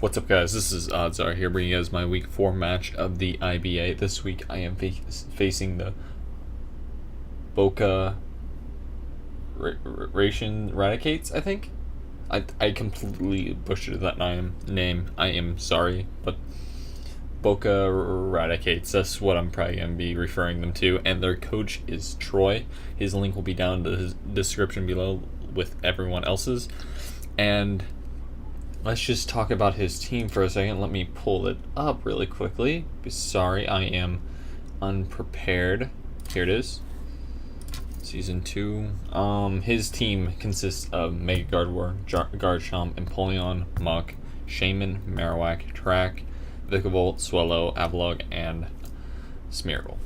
What's up, guys? This is OddsR here, bringing you guys my Week 4 match of the IBA. This week I am facing the Boca Raton Raticates, I think. I completely butchered that name. I am sorry, but Boca Raticates, that's what I'm probably going to be referring them to. And their coach is Troy. His link will be down in the description below with everyone else's. And let's just talk about his team for a second. Let me pull it up really quickly. Sorry, I am unprepared. Here it is. Season 2. His team consists of Mega Garchomp, Empoleon, Muck, Shaman, Marowak, Track, Vikavolt, Swallow, Avalugg, and Smeargle.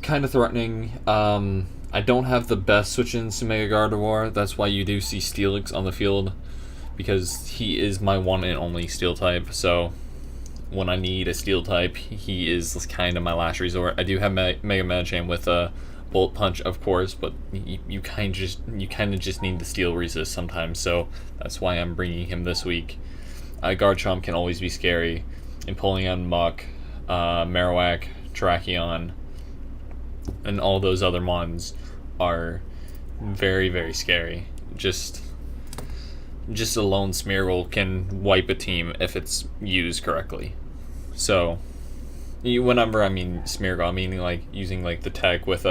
Kind of threatening. I don't have the best switch-ins to Mega Gardevoir. That's why you do see Steelix on the field, because he is my one and only Steel type. So when I need a Steel type, he is kind of my last resort. I do have Mega Magikarp with a Bolt Punch, of course, but you kind of just need the Steel resist sometimes. So that's why I'm bringing him this week. Garchomp can always be scary. Empoleon, Muck, Marowak, Terrakion, and all those other mons are very, very scary. Just a lone Smeargle can wipe a team if it's used correctly. So whenever I mean Smeargle, I mean like using like the tech with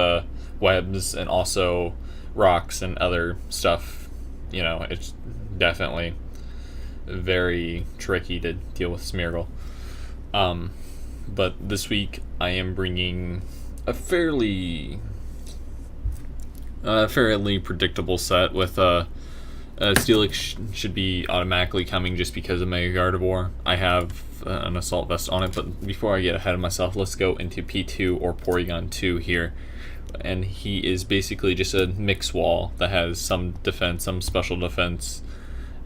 webs and also rocks and other stuff. You know, it's definitely very tricky to deal with Smeargle. But this week I am bringing a fairly predictable set with Steelix should be automatically coming just because of Mega Gardevoir. I have an Assault Vest on it, but before I get ahead of myself, let's go into P2 or Porygon 2 here. And he is basically just a mix wall that has some defense, some special defense,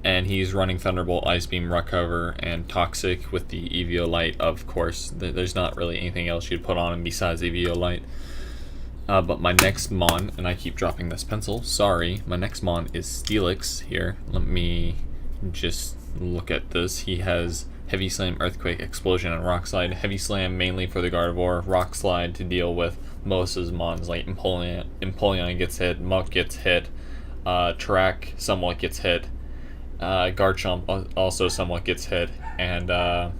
and he's running Thunderbolt, Ice Beam, Rock Cover, and Toxic with the Eviolite, of course. There's not really anything else you'd put on him besides Eviolite. But my next mon, and I keep dropping this pencil, sorry, my next mon is Steelix here. Let me just look at this. He has Heavy Slam, Earthquake, Explosion, and Rock Slide. Heavy Slam mainly for the Gardevoir, Rock Slide to deal with most of his mons, like Empoleon gets hit, Muck gets hit, Track somewhat gets hit, Garchomp also somewhat gets hit, and I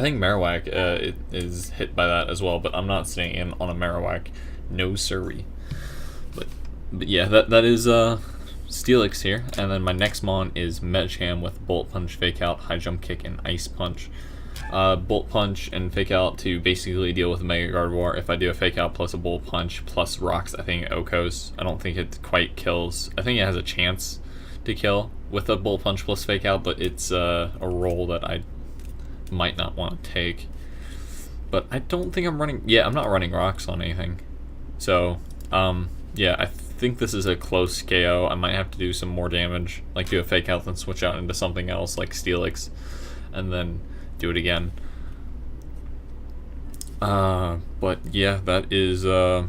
think Marowak is hit by that as well, but I'm not staying in on a Marowak. No siree. But yeah, that is Steelix here. And then my next mon is Medicham with Bolt Punch, Fake Out, High Jump Kick, and Ice Punch. Bolt Punch and Fake Out to basically deal with Mega Gardevoir. If I do a Fake Out plus a Bolt Punch plus Rocks, I think it OHKOs. I don't think it quite kills. I think it has a chance to kill with a Bolt Punch plus Fake Out, but it's a roll that I might not want to take. But I don't think I'm running... Yeah, I'm not running Rocks on anything. So, yeah, I think this is a close KO. I might have to do some more damage, like do a Fake Out and switch out into something else like Steelix, and then do it again. But yeah, that is my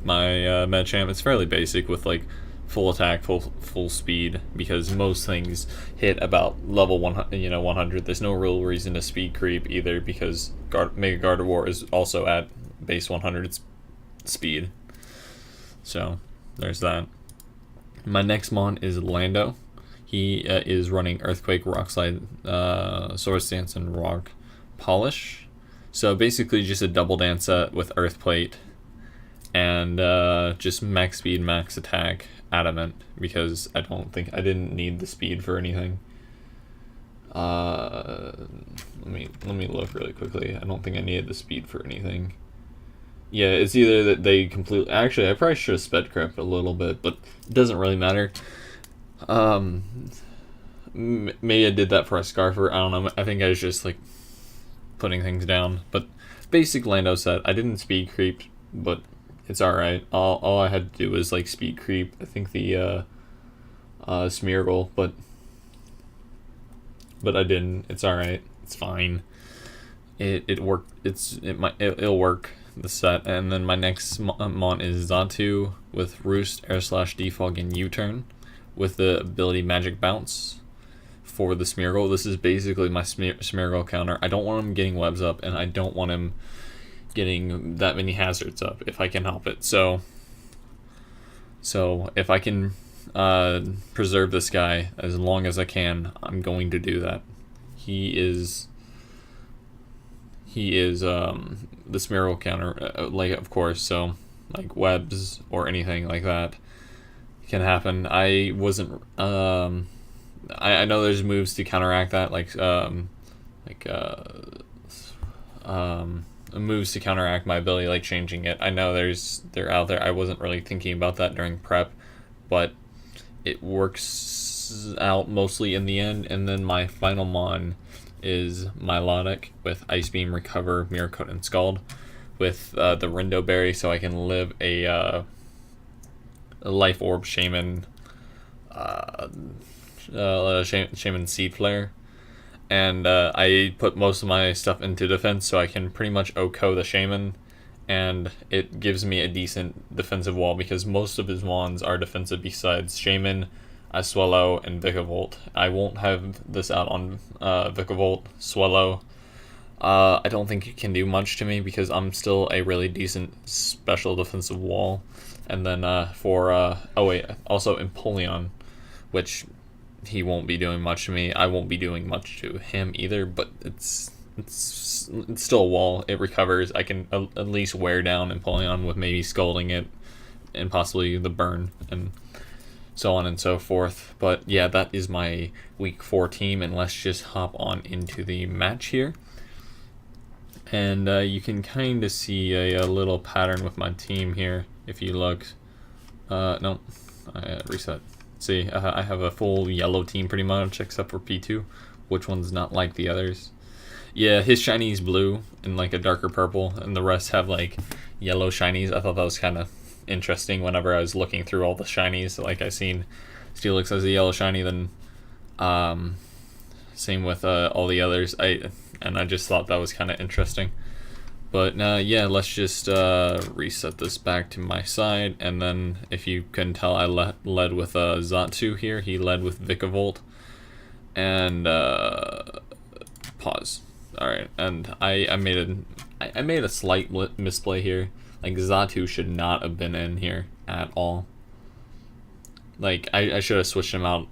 Medicham. It's fairly basic with like full attack, full speed, because most things hit about level 100. 100. There's no real reason to speed creep either, because Mega Gardevoir is also at base 100 speed. So there's that. My next mon is Lando. He is running Earthquake, Rock Slide, Swords Dance, and Rock Polish. So basically just a double dance set with Earth Plate and just max speed, max attack, Adamant, because I didn't need the speed for anything. Let me look really quickly. I don't think I needed the speed for anything. Yeah, it's either that they completely... Actually, I probably should have sped crept a little bit, but it doesn't really matter. Maybe I did that for a Scarfer. I don't know. I think I was just, like, putting things down. But basic Lando set. I didn't speed creep, but it's alright. All I had to do was, like, speed creep. I think the Smeargle, but I didn't. It's alright. It's fine. It worked. It'll work. The set. And then my next mon is Xatu with Roost, Air Slash, Defog, and U-Turn with the ability Magic Bounce. for the Smeargle. This is basically my Smeargle counter. I don't want him getting webs up, and I don't want him getting that many hazards up if I can help it. So if I can preserve this guy as long as I can, I'm going to do that. He is the Smeargle counter, like, of course, so like webs or anything like that can happen. I wasn't I know there's moves to counteract that, moves to counteract my ability, like changing it. I know they're out there. I wasn't really thinking about that during prep, but it works out mostly in the end. And then my final mon is Milotic with Ice Beam, Recover, Mirror Coat, and Scald with the Rindo Berry, so I can live a Life Orb Shaman, Shaman Seed Flare. And I put most of my stuff into defense, so I can pretty much OHKO the Shaman, and it gives me a decent defensive wall because most of his wands are defensive besides Shaman, Swellow, and Vikavolt. I won't have this out on Vikavolt. Swellow, I don't think it can do much to me because I'm still a really decent special defensive wall. And then also Empoleon, which he won't be doing much to me. I won't be doing much to him either, but it's still a wall. It recovers. I can at least wear down Empoleon with maybe scalding it and possibly the burn and so on and so forth. But yeah, that is my week 4 team, and let's just hop on into the match here. And you can kind of see a little pattern with my team here if you look. No, I reset. See, I have a full yellow team pretty much, except for P2, which one's not like the others. Yeah, his shiny is blue and like a darker purple, and the rest have like yellow shinies. I thought that was kind of interesting whenever I was looking through all the shinies. Like I seen Steelix as a yellow shiny, then same with all the others. I just thought that was kind of interesting. But yeah, let's just reset this back to my side, and then if you can tell, I led with Xatu here. He led with Vikavolt, and pause. All right, and I made a slight misplay here. Like Xatu should not have been in here at all. Like I should have switched him out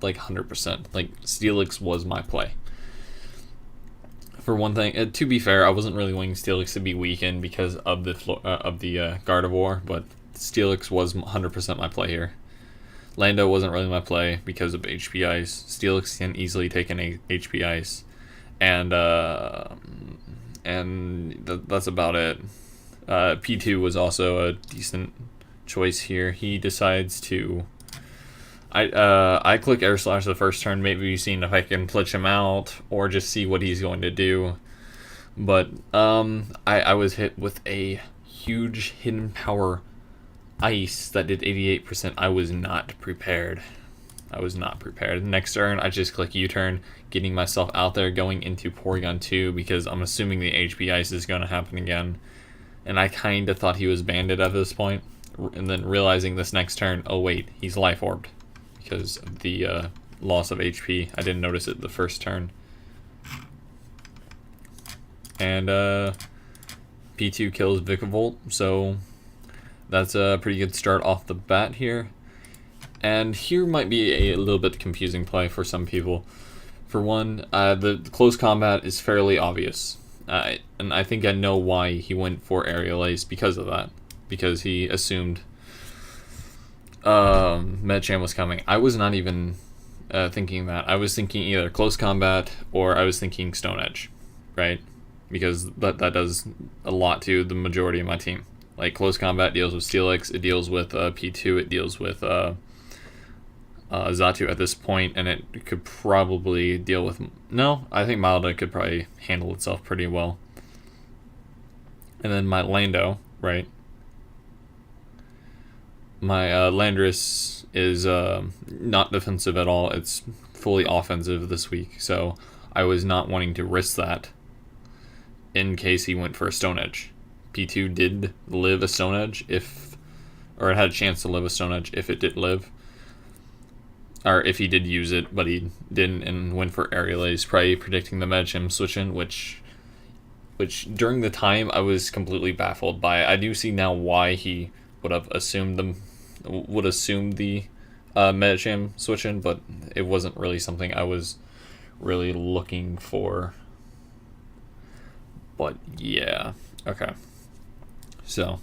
like 100%. Like Steelix was my play. For one thing, to be fair, I wasn't really wanting Steelix to be weakened because of the Gardevoir, but Steelix was 100% my play here. Lando wasn't really my play because of HP Ice. Steelix can easily take an HP Ice, and that's about it. P2 was also a decent choice here. He decides to. I click Air Slash the first turn, maybe seeing if I can glitch him out or just see what he's going to do. But I was hit with a huge hidden power ice that did 88%. I was not prepared. Next turn, I just click U-turn, getting myself out there, going into Porygon 2 because I'm assuming the HP ice is going to happen again. And I kind of thought he was banded at this point, and then realizing this next turn, oh wait, he's Life Orbed. Because of the loss of HP. I didn't notice it the first turn. And P2 kills Vikavolt, so that's a pretty good start off the bat here. And here might be a little bit confusing play for some people. For one, the close combat is fairly obvious. And I think I know why he went for Aerial Ace because of that. Because he assumed Medicham was coming. I was not even thinking that. I was thinking either close combat or I was thinking Stone Edge, right? Because that does a lot to the majority of my team. Like close combat deals with Steelix, it deals with P2, it deals with Xatu at this point, and it could probably deal with. No, I think Milda could probably handle itself pretty well. And then my Lando, right? My Landorus is not defensive at all. It's fully offensive this week, so I was not wanting to risk that in case he went for a Stone Edge. P2 did live a Stone Edge or it had a chance to live a Stone Edge if it did live. or if he did use it, but he didn't and went for Aerial Ace, probably predicting the Medicham switch in, which during the time I was completely baffled by. I do see now why he would have assumed the Medicham switch in, but it wasn't really something I was really looking for. But yeah, okay. So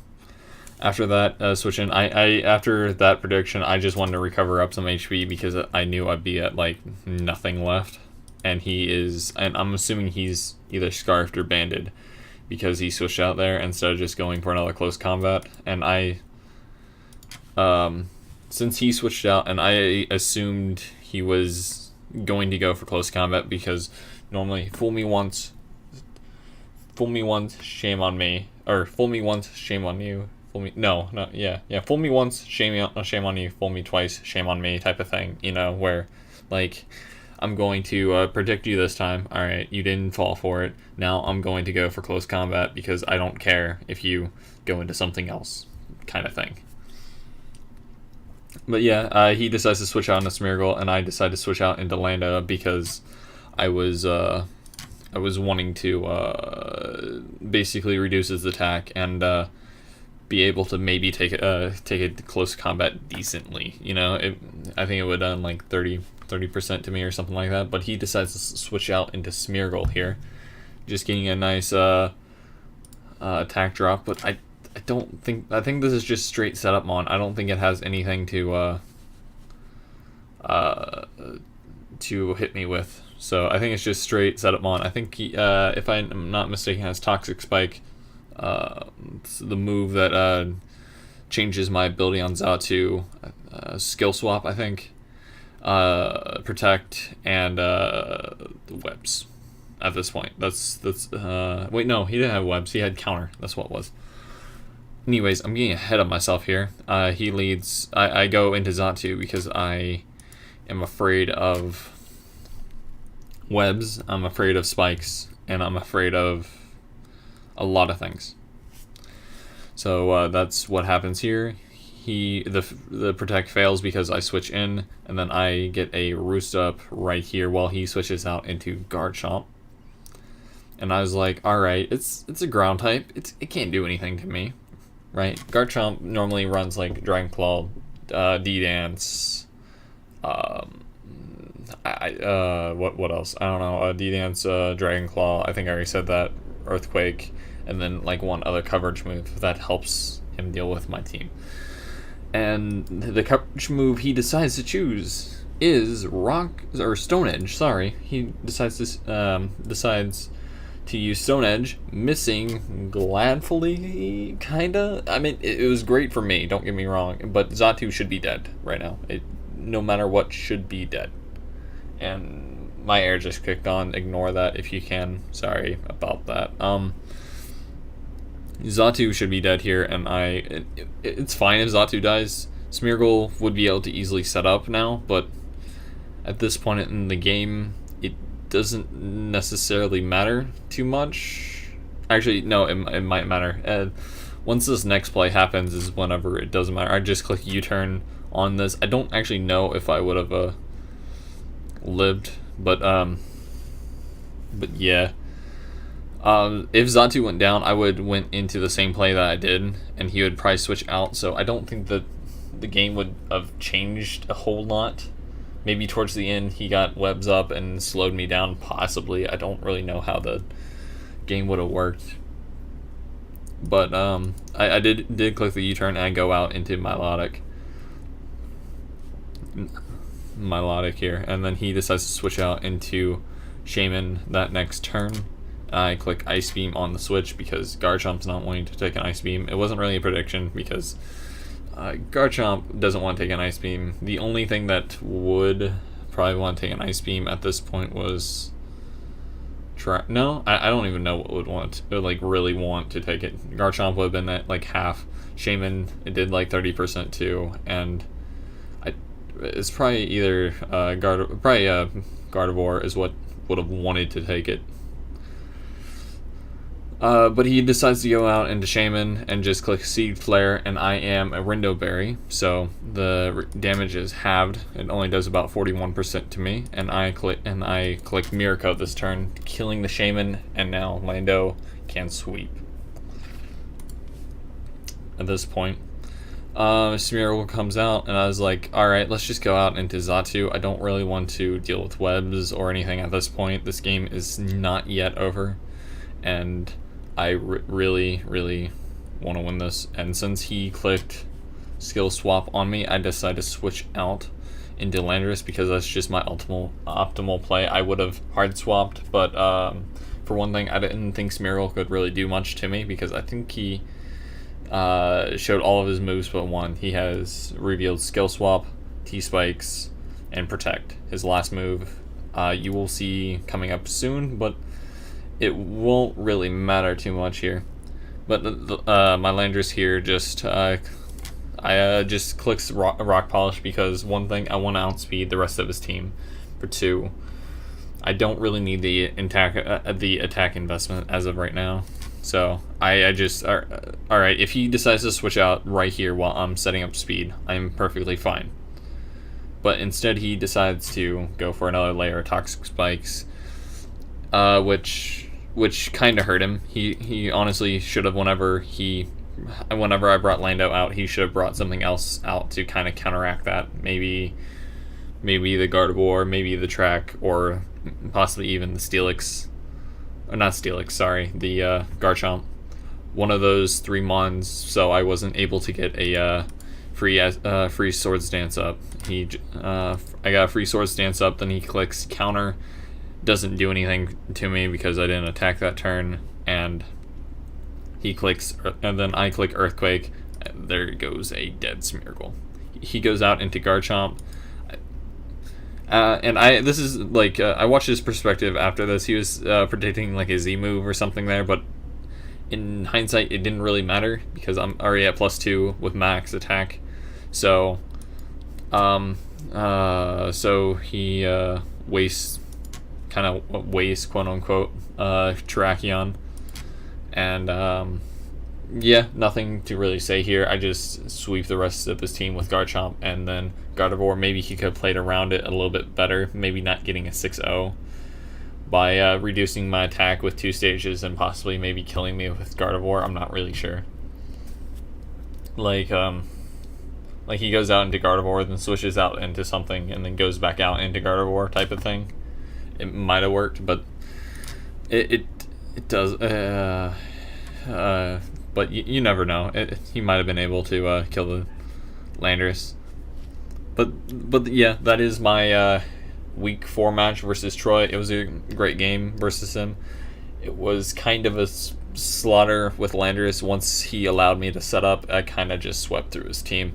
after that switch in, I after that prediction, I just wanted to recover up some HP because I knew I'd be at like nothing left, and I'm assuming he's either scarfed or banded because he switched out there instead of just going for another close combat. And since he switched out, and I assumed he was going to go for close combat because normally fool me once, shame on me, or fool me once, shame on you. Fool me once, shame on you. Fool me twice, shame on me, type of thing. You know, where like I'm going to predict you this time. All right, you didn't fall for it. Now I'm going to go for close combat because I don't care if you go into something else, kind of thing. But yeah, he decides to switch out into Smeargle, and I decide to switch out into Landa because I was wanting to basically reduce his attack and be able to maybe take it close combat decently. You know, I think it would have done like 30% to me or something like that. But he decides to switch out into Smeargle here, just getting a nice attack drop. But I think this is just straight setup mon. I don't think it has anything to hit me with. So I think it's just straight setup mon. I think he, if I'm not mistaken, has Toxic Spike. It's the move that changes my ability on Xatu. Skill swap, I think. Protect and webs. At this point, that's wait, no, he didn't have webs. He had counter. That's what it was. Anyways, I'm getting ahead of myself here. He leads. I go into Xatu because I am afraid of webs, I'm afraid of spikes, and I'm afraid of a lot of things. So that's what happens here. The protect fails because I switch in, and then I get a roost up right here while he switches out into Garchomp. And I was like, all right, it's a ground type. It can't do anything to me, right? Garchomp normally runs like Dragon Claw, D-Dance. What else? I don't know. D-Dance, Dragon Claw. I think I already said that. Earthquake, and then like one other coverage move that helps him deal with my team. And the coverage move he decides to choose is Stone Edge. Sorry, he decides to use Stone Edge, missing gladfully, kinda. I mean, it was great for me. Don't get me wrong, but Xatu should be dead right now. No matter what, should be dead. And my air just kicked on. Ignore that if you can. Sorry about that. Xatu should be dead here, and it's fine if Xatu dies. Smeargle would be able to easily set up now, but at this point in the game, it doesn't necessarily matter too much. Actually, no, it might matter. Once this next play happens is whenever it doesn't matter. I just click U-turn on this. I don't actually know if I would have lived, but yeah. If Xatu went down, I would went into the same play that I did, and he would probably switch out. So I don't think that the game would have changed a whole lot. Maybe towards the end he got webs up and slowed me down, possibly. I don't really know how the game would have worked. But I did click the U-turn and go out into Milotic here, and then he decides to switch out into Shaman that next turn. I click Ice Beam on the switch because Garchomp's not wanting to take an Ice Beam. It wasn't really a prediction because Garchomp doesn't want to take an Ice Beam. The only thing that would probably want to take an Ice Beam at this point was I don't even know what would really want to take it. Garchomp would have been at like half. Shaman, it did like 30% too, and it's probably either Gardevoir is what would have wanted to take it. But he decides to go out into Shaman and just click Seed Flare, and I am a Rindoberry, so the damage is halved. It only does about 41% to me, and I click Mirror Coat this turn, killing the Shaman, and now Lando can sweep. At this point, Smeargle comes out, and I was like, alright, let's just go out into Xatu. I don't really want to deal with webs or anything at this point. This game is not yet over, and I really want to win this. And since he clicked Skill Swap on me, I decided to switch out into Landorus because that's just my optimal play. I would have hard swapped, but for one thing, I didn't think Smeargle could really do much to me because I think he showed all of his moves but one. He has revealed Skill Swap, T-Spikes, and Protect. His last move you will see coming up soon, but it won't really matter too much here. But my Landorus here just just clicks rock Polish because one thing, I want to outspeed the rest of his team. For two, I don't really need the attack investment as of right now. So I just alright, if he decides to switch out right here while I'm setting up speed, I'm perfectly fine. But instead he decides to go for another layer of Toxic Spikes, which kind of hurt him. He honestly should have, whenever I brought Lando out, he should have brought something else out to kind of counteract that. Maybe the Gardevoir, maybe the Track, or possibly even the Steelix. Or not Steelix, sorry, the Garchomp. One of those three Mons, so I wasn't able to get a free Swords Dance up. I got a free Swords Dance up, then he clicks Counter. Doesn't do anything to me because I didn't attack that turn, and he clicks, and then I click Earthquake. There goes a dead Smeargle. He goes out into Garchomp, and this is like I watched his perspective after this. He was predicting like a Z move or something there, but in hindsight it didn't really matter because I'm already at +2 with max attack. So so he wastes quote unquote Terrakion, and yeah, nothing to really say here. I just sweep the rest of his team with Garchomp, and then Gardevoir, maybe he could have played around it a little bit better, maybe not getting a 6-0 by reducing my attack with 2 stages and possibly maybe killing me with Gardevoir. I'm not really sure. Like he goes out into Gardevoir, then switches out into something, and then goes back out into Gardevoir type of thing. It might have worked, but it does. But you never know. He might have been able to kill the Landorus. But yeah, that is my week 4 match versus Troy. It was a great game versus him. It was kind of a slaughter with Landorus. Once he allowed me to set up, I kind of just swept through his team.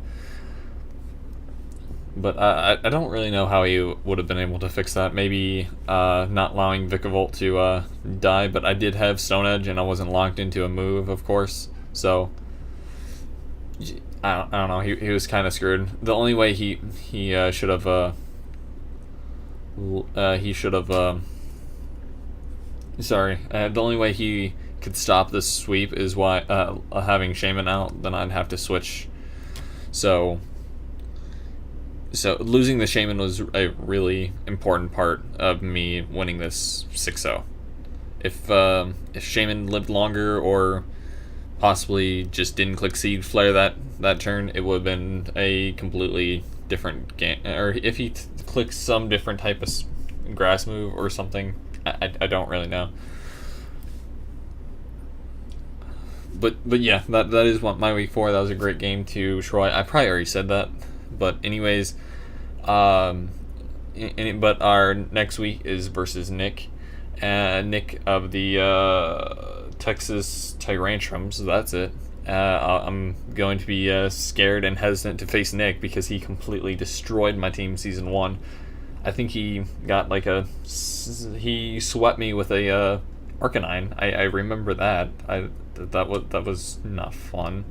But I don't really know how he would have been able to fix that. Maybe not allowing Vikavolt to die, but I did have Stone Edge and I wasn't locked into a move, of course. So I don't know. He was kind of screwed. The only way he should have the only way he could stop this sweep is having Shaman out. Then I'd have to switch. So losing the Shaman was a really important part of me winning this 6-0. If Shaman lived longer, or possibly just didn't click Seed Flare that turn, it would have been a completely different game. Or if he clicks some different type of grass move or something, I don't really know. But yeah, that is what my week 4. That was a great game to Troy. I probably already said that. But anyways, but our next week is versus Nick, Nick of the Texas Tyrantrums. So that's it. I'm going to be scared and hesitant to face Nick because he completely destroyed my team season 1. I think he got like he swept me with a Arcanine. I remember that. That was not fun.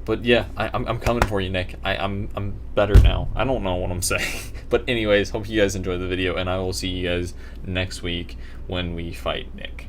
But yeah, I'm coming for you, Nick. I'm better now. I don't know what I'm saying. But anyways, hope you guys enjoyed the video, and I will see you guys next week when we fight Nick.